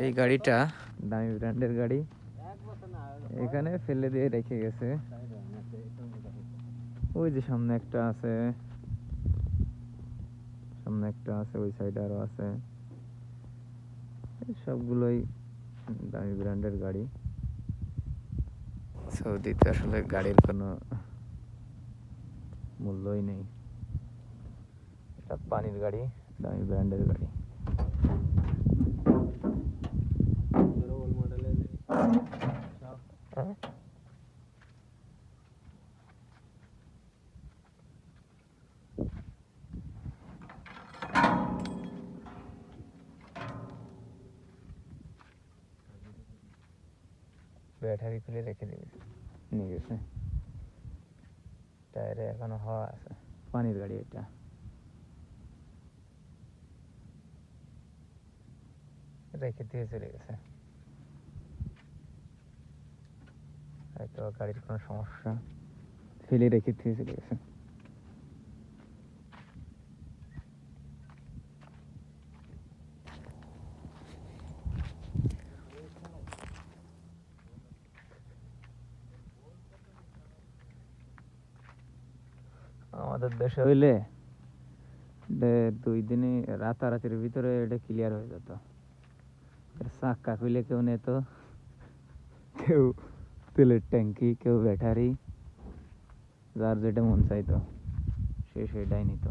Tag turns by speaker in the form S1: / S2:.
S1: এই গাড়িটা দামি ব্র্যান্ডের গাড়ি, এখানে ফেলে দিয়ে রেখে গেছে। ওই যে সামনে একটা আছে, ওই সাইডে আরো আছে। সবগুলোই দামি ব্র্যান্ডের গাড়ি। সৌদিতে আসলে গাড়ির কোনো মূল্যই নেই। এটা পানির গাড়ি, দামি ব্র্যান্ডের গাড়ি। ব্যাটারি খুলে রেখে নিয়ে গেছে। টায়ারে এখনো হাওয়া আছে। পানির গাড়ি এটা। রেখে দিয়ে চলে গেছে। হয়তো গাড়ির কোনো সমস্যা, ফেলে রেখে দিয়ে চলে গেছে। আমাদের দেশে হইলে 2 দিনে রাতারাতির ভিতরে এটা ক্লিয়ার হয়ে যেত। চাক্কা খুলে কেউ নিত, কেউ তেলের ট্যাঙ্কি, কেউ ব্যাটারি, যার যেটা মন চাইতো সে সেটাই নিত।